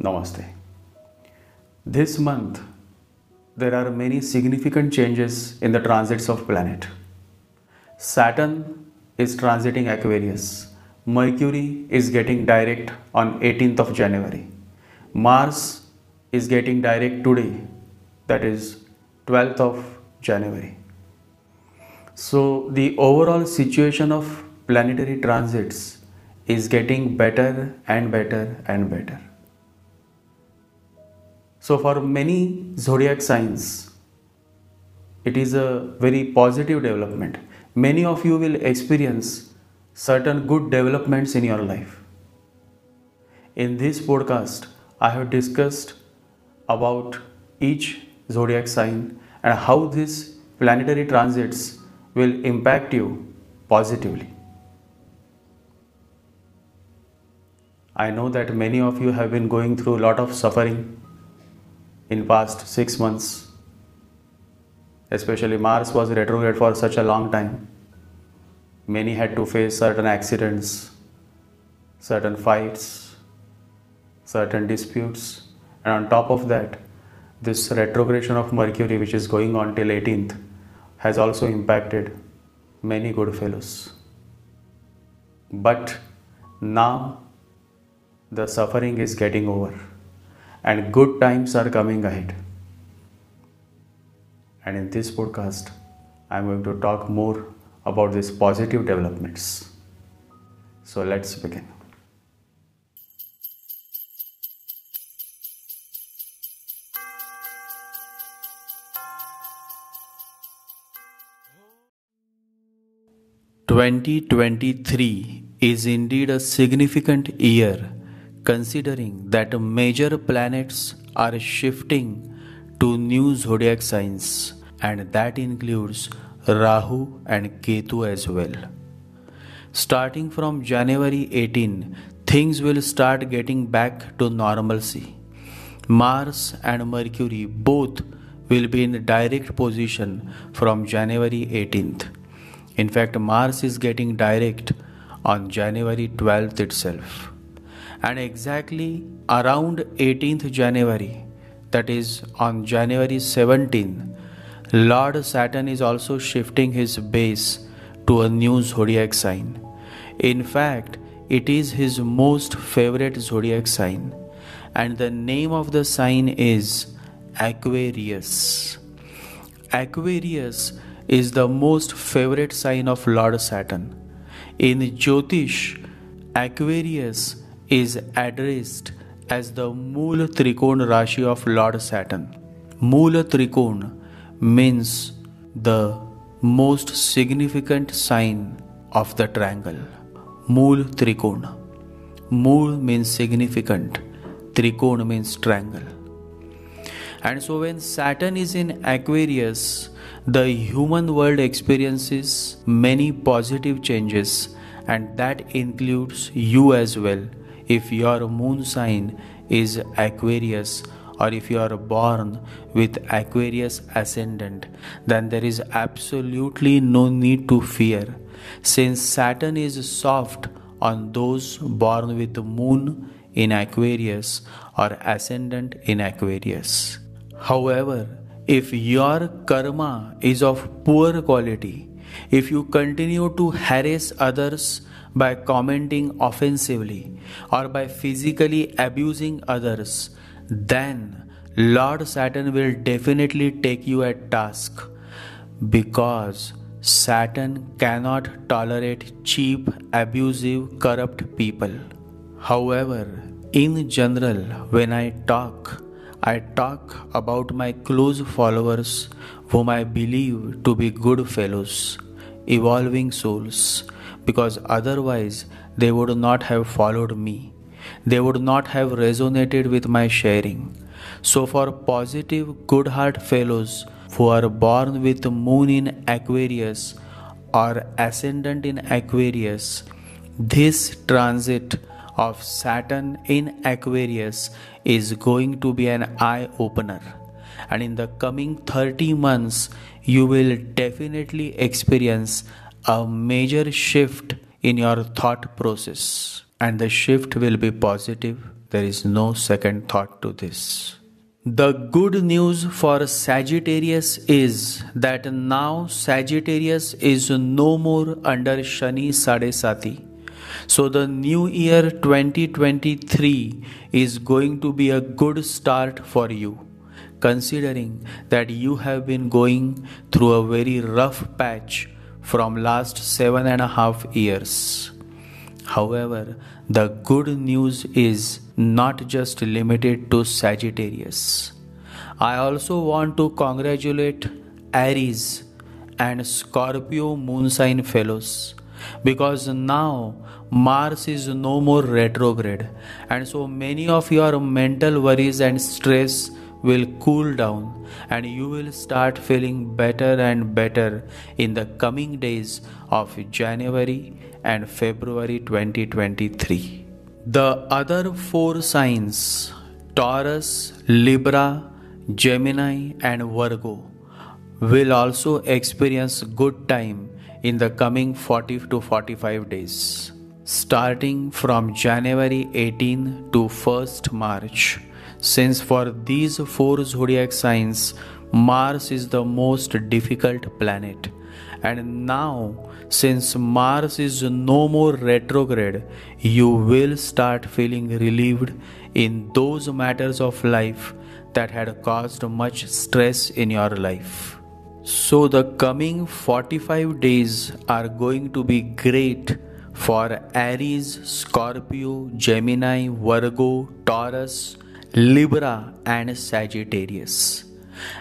Namaste. This month, there are many significant changes in the transits of planet. Saturn is transiting Aquarius. Mercury is getting direct on 18th of January. Mars is getting direct today, that is 12th of January. So the overall situation of planetary transits is getting better and better and better. So for many zodiac signs, it is a very positive development. Many of you will experience certain good developments in your life. In this podcast, I have discussed about each zodiac sign and how these planetary transits will impact you positively. I know that many of you have been going through a lot of suffering in past 6 months. Especially Mars was retrograde for such a long time. Many had to face certain accidents, certain fights, certain disputes, and on top of that, this retrogression of Mercury, which is going on till 18th, has also impacted many good fellows. But now the suffering is getting over and good times are coming ahead. And in this podcast, I am going to talk more about these positive developments. So let's begin. "2023 is indeed a significant year, considering that major planets are shifting to new zodiac signs, and that includes Rahu and Ketu as well. Starting from January 18, things will start getting back to normalcy. Mars and Mercury both will be in direct position from January 18th. In fact, Mars is getting direct on January 12th itself. And exactly around 18th January, that is on January 17th, Lord Saturn is also shifting his base to a new zodiac sign. In fact, it is his most favorite zodiac sign, and the name of the sign is Aquarius. Aquarius is the most favorite sign of Lord Saturn. In Jyotish, Aquarius is addressed as the Mool Trikon Rashi of Lord Saturn. Mool Trikon means the most significant sign of the triangle. Mool Trikon. Mool means significant, Trikon means triangle. And so when Saturn is in Aquarius, the human world experiences many positive changes, and that includes you as well. If your moon sign is Aquarius, or if you are born with Aquarius ascendant, then there is absolutely no need to fear, since Saturn is soft on those born with moon in Aquarius or ascendant in Aquarius. However, if your karma is of poor quality, if you continue to harass others by commenting offensively or by physically abusing others, then Lord Saturn will definitely take you at task, because Saturn cannot tolerate cheap, abusive, corrupt people. However, in general, when I talk about my close followers whom I believe to be good fellows, evolving souls, because otherwise they would not have followed me. They would not have resonated with my sharing. So for positive, good heart fellows who are born with moon in Aquarius or ascendant in Aquarius, this transit of Saturn in Aquarius is going to be an eye-opener. And in the coming 30 months, you will definitely experience a major shift in your thought process. And the shift will be positive, There is no second thought to this. The good news for Sagittarius is that now Sagittarius is no more under Shani sarasati. So the new year 2023 is going to be a good start for you, considering that you have been going through a very rough patch from last 7.5 years. However, the good news is not just limited to Sagittarius. I also want to congratulate Aries and Scorpio moon sign fellows, because now Mars is no more retrograde, and so many of your mental worries and stress will cool down, and you will start feeling better and better in the coming days of January and February 2023. The other four signs, Taurus, Libra, Gemini and Virgo, will also experience good time in the coming 40 to 45 days. Starting from January 18 to 1st March, since for these four zodiac signs, Mars is the most difficult planet. And now, since Mars is no more retrograde, you will start feeling relieved in those matters of life that had caused much stress in your life. So the coming 45 days are going to be great for Aries, Scorpio, Gemini, Virgo, Taurus, Libra and Sagittarius.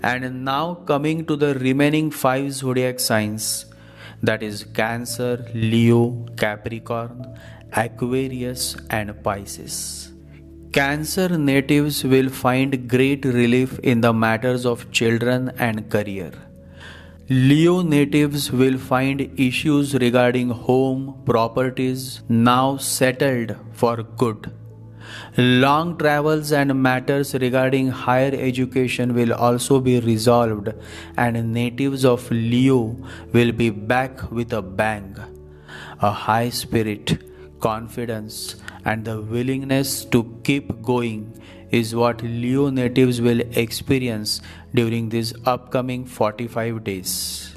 And now coming to the remaining 5 zodiac signs, that is Cancer, Leo, Capricorn, Aquarius and Pisces. Cancer natives will find great relief in the matters of children and career. Leo natives will find issues regarding home, properties now settled for good. Long travels and matters regarding higher education will also be resolved, and natives of Leo will be back with a bang. A high spirit, confidence, and the willingness to keep going is what Leo natives will experience during these upcoming 45 days.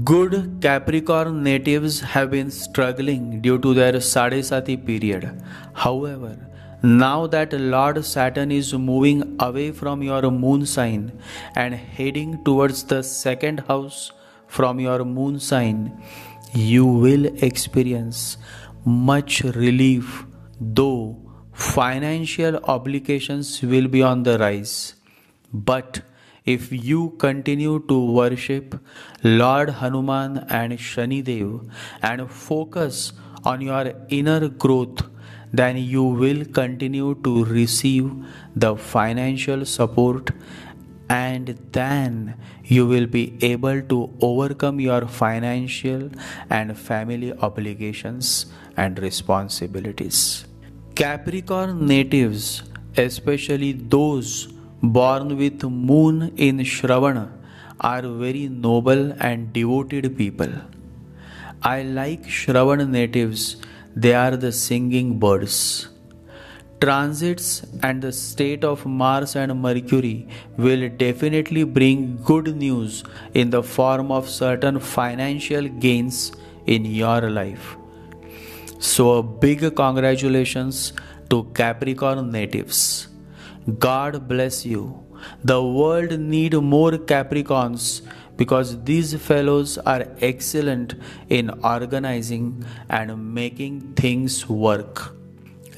Good Capricorn natives have been struggling due to their sarasati period. However, now that Lord Saturn is moving away from your moon sign and heading towards the second house from your moon sign, you will experience much relief, though financial obligations will be on the rise. But if you continue to worship Lord Hanuman and Shani Dev and focus on your inner growth, then you will continue to receive the financial support, and then you will be able to overcome your financial and family obligations and responsibilities. Capricorn natives, especially those born with moon in Shravana, are very noble and devoted people. I like Shravana natives. They are the singing birds. Transits and the state of Mars and Mercury will definitely bring good news in the form of certain financial gains in your life. So a big congratulations to Capricorn natives. God bless you. The world need more Capricorns, because these fellows are excellent in organizing and making things work.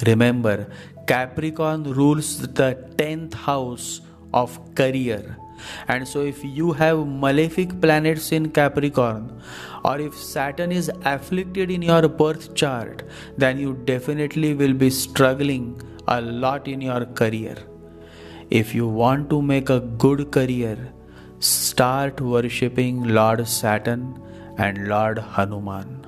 Remember, Capricorn rules the 10th house of career. And so if you have malefic planets in Capricorn, or if Saturn is afflicted in your birth chart, then you definitely will be struggling a lot in your career. If you want to make a good career, start worshipping Lord Saturn and Lord Hanuman.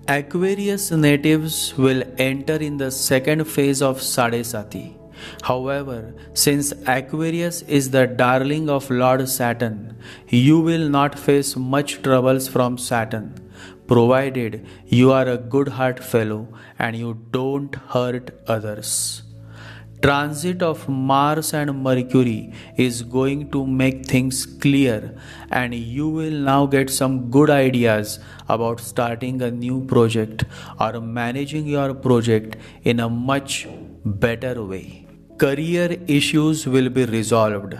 Aquarius natives will enter in the second phase of sarasati. However, since Aquarius is the darling of Lord Saturn, you will not face much troubles from Saturn, provided you are a good heart fellow and you don't hurt others. Transit of Mars and Mercury is going to make things clear, and you will now get some good ideas about starting a new project or managing your project in a much better way. Career issues will be resolved.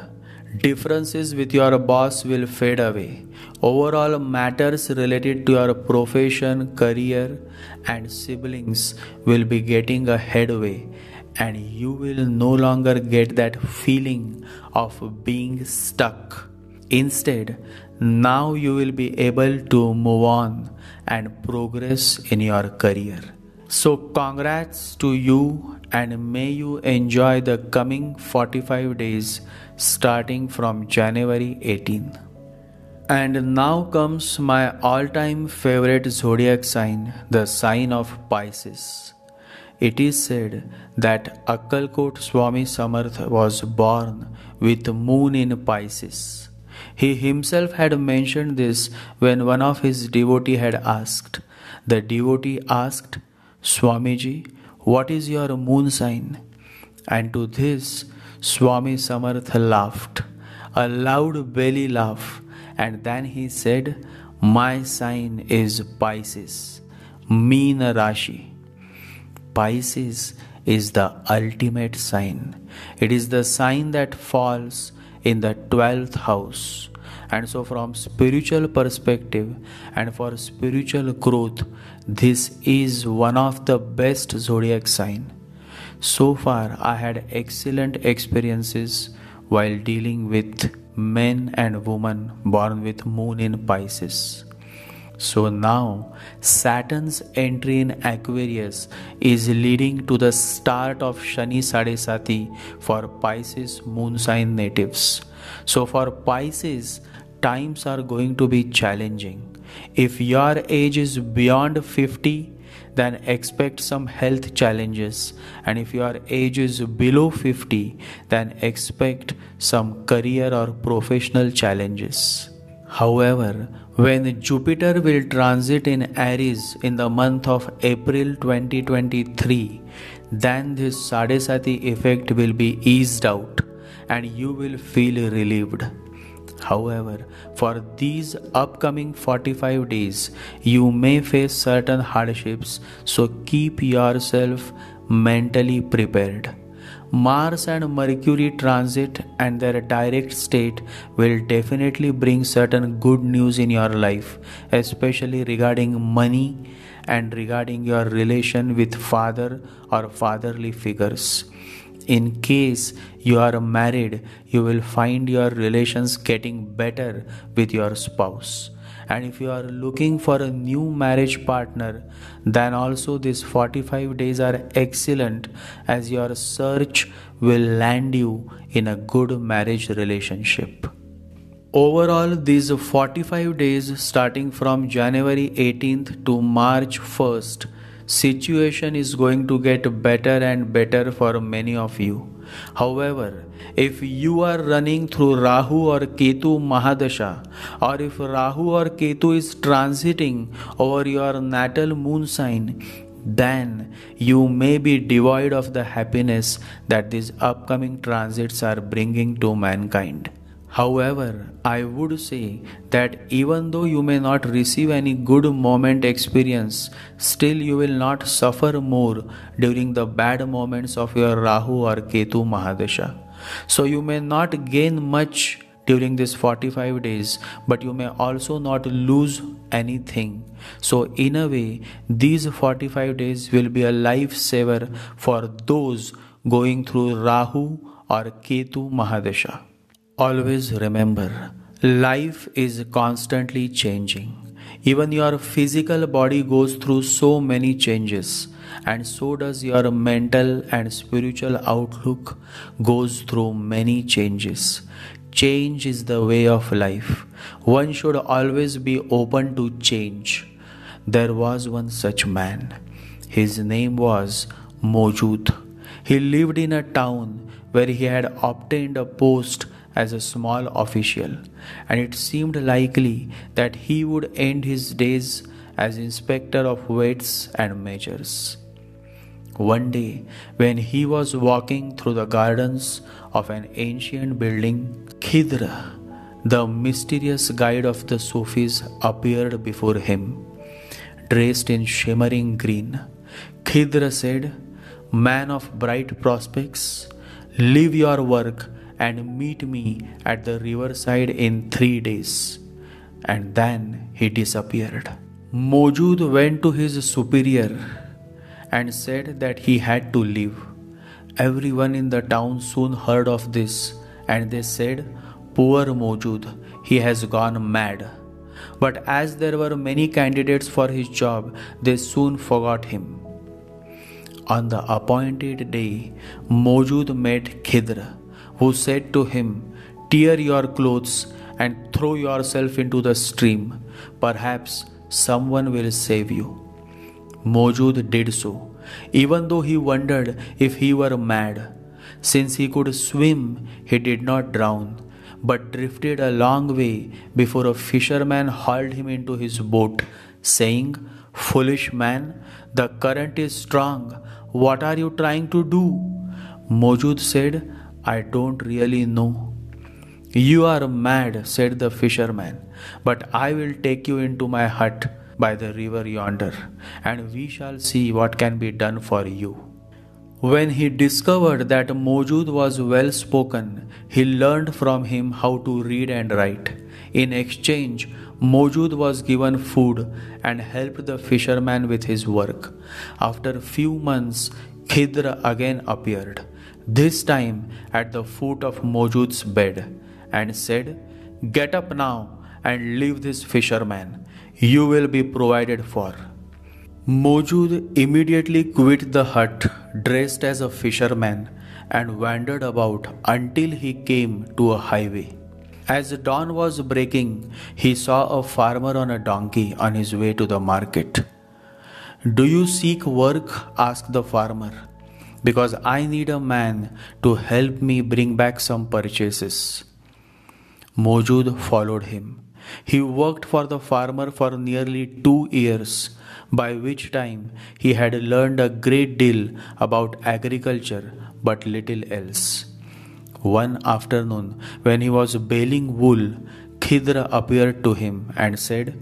Differences with your boss will fade away. Overall matters related to your profession, career, and siblings will be getting a headway, and you will no longer get that feeling of being stuck. Instead, now you will be able to move on and progress in your career. So, congrats to you, and may you enjoy the coming 45 days starting from January 18. And now comes my all-time favorite zodiac sign, the sign of Pisces. It is said that Akkalkot Swami Samarth was born with moon in Pisces. He himself had mentioned this when one of his devotee had asked. The devotee asked, Swamiji, what is your moon sign? And to this, Swami Samarth laughed, a loud belly laugh, and then he said, my sign is Pisces, Meena Rashi. Pisces is the ultimate sign. It is the sign that falls in the 12th house. And so from spiritual perspective and for spiritual growth, this is one of the best zodiac sign. So far I had excellent experiences while dealing with men and women born with moon in Pisces. So now Saturn's entry in Aquarius is leading to the start of Shani sarasati for Pisces moon sign natives. So for Pisces, times are going to be challenging. If your age is beyond 50, then expect some health challenges, and if your age is below 50, then expect some career or professional challenges. However, when Jupiter will transit in Aries in the month of April 2023, then this Sadesati effect will be eased out and you will feel relieved. However, for these upcoming 45 days, you may face certain hardships, so keep yourself mentally prepared. Mars and Mercury transit and their direct state will definitely bring certain good news in your life, especially regarding money and regarding your relation with father or fatherly figures. In case you are married, you will find your relations getting better with your spouse. And if you are looking for a new marriage partner, then also these 45 days are excellent, as your search will land you in a good marriage relationship. Overall, these 45 days starting from January 18th to March 1st, situation is going to get better and better for many of you. However, if you are running through Rahu or Ketu Mahadasha, or if Rahu or Ketu is transiting over your natal moon sign, then you may be devoid of the happiness that these upcoming transits are bringing to mankind. However, I would say that even though you may not receive any good moment experience, still you will not suffer more during the bad moments of your Rahu or Ketu Mahadasha. So you may not gain much during these 45 days, but you may also not lose anything. So in a way, these 45 days will be a lifesaver for those going through Rahu or Ketu Mahadasha. Always remember, life is constantly changing. Even your physical body goes through so many changes, and so does your mental and spiritual outlook goes through many changes. Change is the way of life. One should always be open to change. There was one such man. His name was Mojud. He lived in a town where he had obtained a post as a small official, and it seemed likely that he would end his days as inspector of weights and measures. One day, when he was walking through the gardens of an ancient building, Khidr, the mysterious guide of the Sufis, appeared before him, dressed in shimmering green. Khidr said, "Man of bright prospects, leave your work and meet me at the riverside in 3 days." And then he disappeared. Mojud went to his superior and said that he had to leave. Everyone in the town soon heard of this, and they said, "Poor Mojud, he has gone mad." But as there were many candidates for his job, they soon forgot him. On the appointed day, Mojud met Khidr, who said to him, "Tear your clothes and throw yourself into the stream. Perhaps someone will save you." Mojud did so, even though he wondered if he were mad. Since he could swim, he did not drown, but drifted a long way before a fisherman hauled him into his boat, saying, "Foolish man, the current is strong. What are you trying to do?" Mojud said, "I don't really know." "You are mad," said the fisherman, "but I will take you into my hut by the river yonder, and we shall see what can be done for you." When he discovered that Mojud was well spoken, he learned from him how to read and write. In exchange, Mojud was given food and helped the fisherman with his work. After few months, Khidr again appeared, this time at the foot of Mojud's bed, and said, "Get up now and leave this fisherman. You will be provided for." Mojud immediately quit the hut, dressed as a fisherman, and wandered about until he came to a highway. As dawn was breaking, he saw a farmer on a donkey on his way to the market. "Do you seek work?" asked the farmer. "Because I need a man to help me bring back some purchases." Mojud followed him. He worked for the farmer for nearly 2 years, by which time he had learned a great deal about agriculture but little else. One afternoon, when he was baling wool, Khidr appeared to him and said,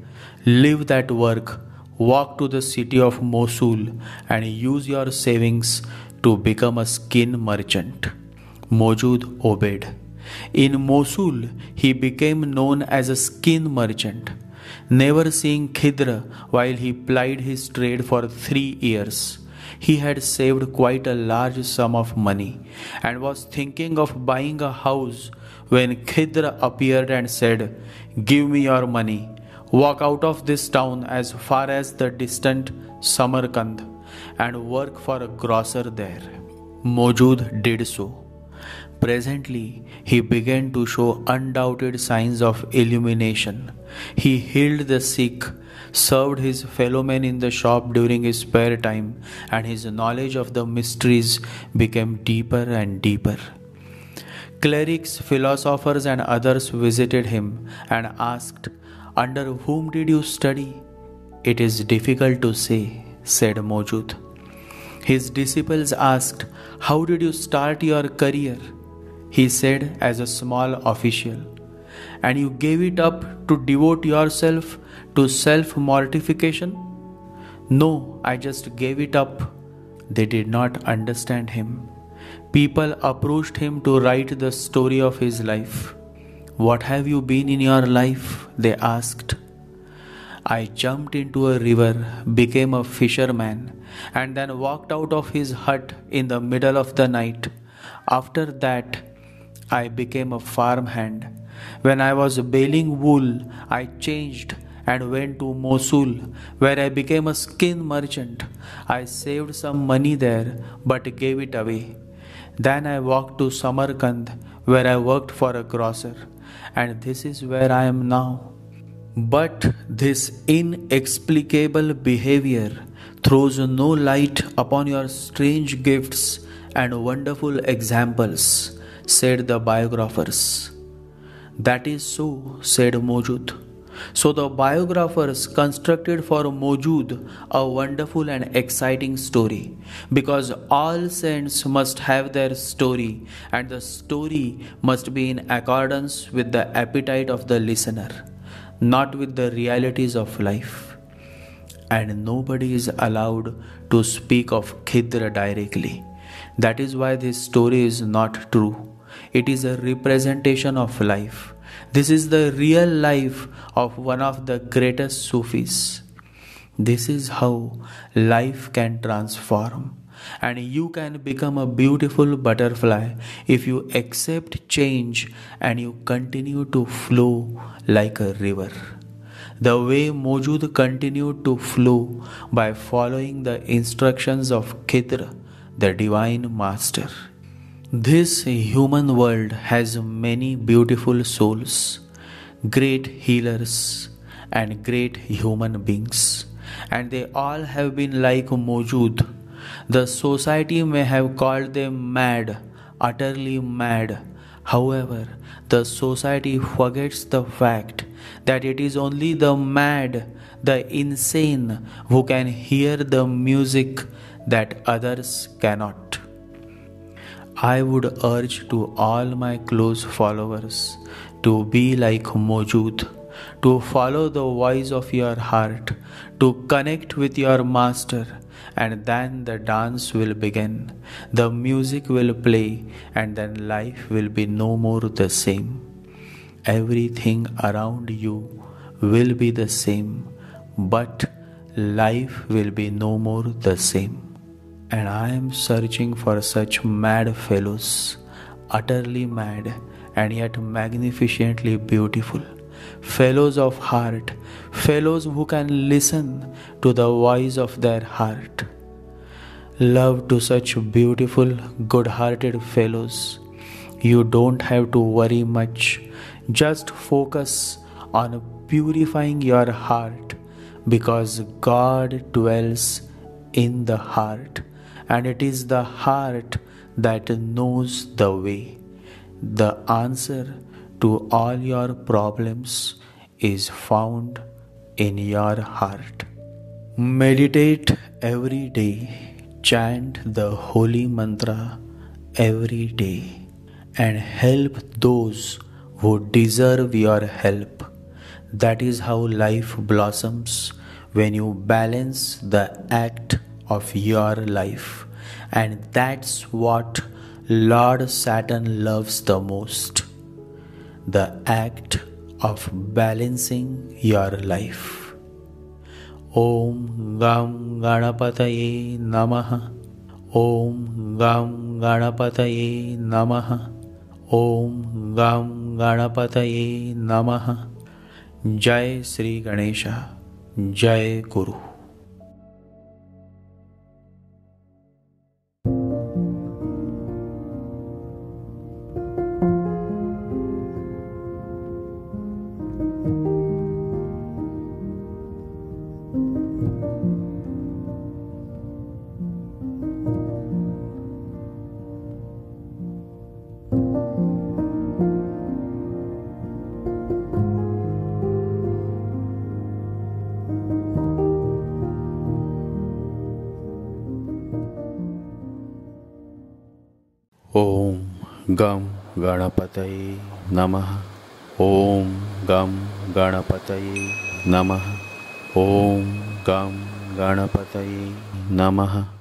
"Leave that work, walk to the city of Mosul and use your savings to become a skin merchant." Mojud obeyed. In Mosul, he became known as a skin merchant. Never seeing Khidr while he plied his trade for 3 years, he had saved quite a large sum of money and was thinking of buying a house when Khidr appeared and said, "Give me your money. Walk out of this town as far as the distant Samarkand and work for a grocer there." Mojud did so. Presently, he began to show undoubted signs of illumination. He healed the sick, served his fellow men in the shop during his spare time, and his knowledge of the mysteries became deeper and deeper. Clerics, philosophers, and others visited him and asked, "Under whom did you study?" "It is difficult to say," said Mojud. His disciples asked, "How did you start your career?" He said, "As a small official." "And you gave it up to devote yourself to self-mortification?" "No, I just gave it up." They did not understand him. People approached him to write the story of his life. "What have you been in your life?" they asked. "I jumped into a river, became a fisherman, and then walked out of his hut in the middle of the night. After that, I became a farmhand. When I was baling wool, I changed and went to Mosul, where I became a skin merchant. I saved some money there, but gave it away. Then I walked to Samarkand, where I worked for a grocer, and this is where I am now." But this inexplicable behavior throws no light upon your strange gifts and wonderful examples, said the biographers. "That is so," said Mojud. So the biographers constructed for Mojud a wonderful and exciting story, because all saints must have their story, and the story must be in accordance with the appetite of the listener, not with the realities of life. And nobody is allowed to speak of Khidr directly. That is why this story is not true. It is a representation of life. This is the real life of one of the greatest Sufis. This is how life can transform, and you can become a beautiful butterfly if you accept change and you continue to flow like a river. The way Mojud continued to flow by following the instructions of Khidr, the divine master. This human world has many beautiful souls, great healers, and great human beings, and they all have been like Mojud. The society may have called them mad, utterly mad. However, the society forgets the fact that it is only the mad, the insane, who can hear the music that others cannot. I would urge to all my close followers to be like Mojud, to follow the voice of your heart, to connect with your master, and then the dance will begin, the music will play, and then life will be no more the same. Everything around you will be the same, but life will be no more the same. And I am searching for such mad fellows, utterly mad and yet magnificently beautiful, fellows of heart, fellows who can listen to the voice of their heart. Love to such beautiful, good-hearted fellows. You don't have to worry much. Just focus on purifying your heart, because God dwells in the heart, and it is the heart that knows the way. The answer to all your problems is found in your heart. Meditate every day, chant the holy mantra every day, and help those who deserve your help. That is how life blossoms, when you balance the act of your life. And that's what Lord Saturn loves the most, the act of balancing your life. Om Gam Ganapataye Namaha. Om Gam Ganapataye Namaha. Om Gam Ganapataye Namaha. Jai Sri Ganesha. Jai Guru. Om Gam Ganapataye Namaha. Om Gam Ganapataye Namaha. Om Gam Ganapataye Namaha.